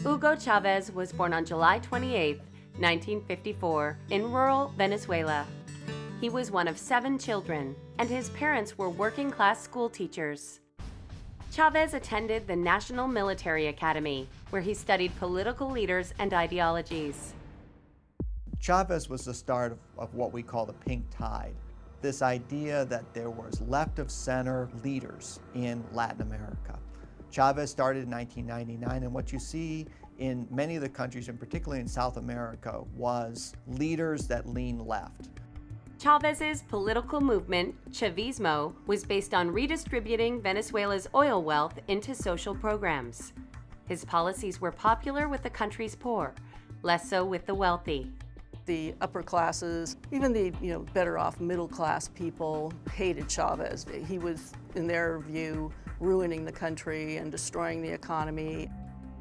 Hugo Chavez was born on July 28, 1954, in rural Venezuela. He was one of 7 children, and his parents were working-class school teachers. Chavez attended the National Military Academy, where he studied political leaders and ideologies. Chavez was the start of what we call the pink tide. This idea that there was left-of-center leaders in Latin America. Chavez started in 1999, and what you see in many of the countries, and particularly in South America, was leaders that lean left. Chavez's political movement, Chavismo, was based on redistributing Venezuela's oil wealth into social programs. His policies were popular with the country's poor, less so with the wealthy. The upper classes, even the better off middle class people hated Chavez. He was, in their view, ruining the country and destroying the economy.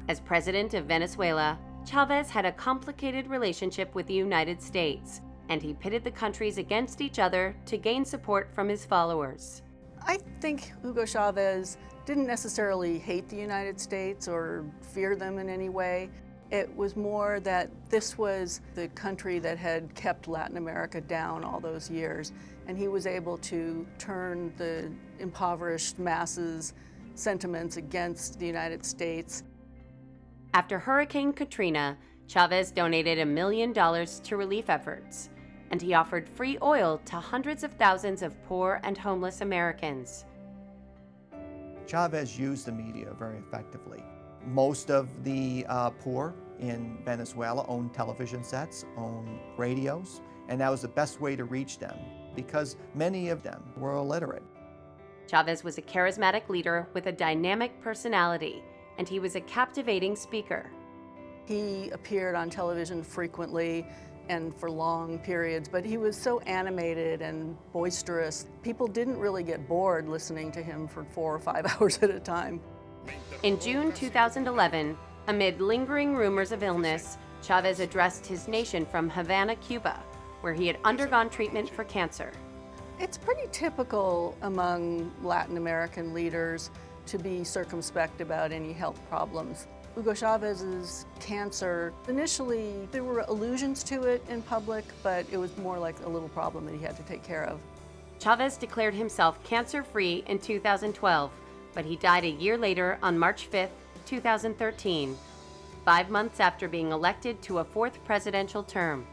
As president of Venezuela, Chavez had a complicated relationship with the United States, and he pitted the countries against each other to gain support from his followers. I think Hugo Chavez didn't necessarily hate the United States or fear them in any way. It was more that this was the country that had kept Latin America down all those years, and he was able to turn the impoverished masses' sentiments against the United States. After Hurricane Katrina, Chavez donated $1 million to relief efforts, and he offered free oil to hundreds of thousands of poor and homeless Americans. Chavez used the media very effectively. Most of the poor in Venezuela owned television sets, owned radios, and that was the best way to reach them because many of them were illiterate. Chavez was a charismatic leader with a dynamic personality, and he was a captivating speaker. He appeared on television frequently and for long periods, but he was so animated and boisterous. People didn't really get bored listening to him for 4 or 5 hours at a time. In June 2011, amid lingering rumors of illness, Chavez addressed his nation from Havana, Cuba, where he had undergone treatment for cancer. It's pretty typical among Latin American leaders to be circumspect about any health problems. Hugo Chavez's cancer, initially there were allusions to it in public, but it was more like a little problem that he had to take care of. Chavez declared himself cancer-free in 2012, but he died a year later on March 5, 2013, 5 months after being elected to a 4th presidential term.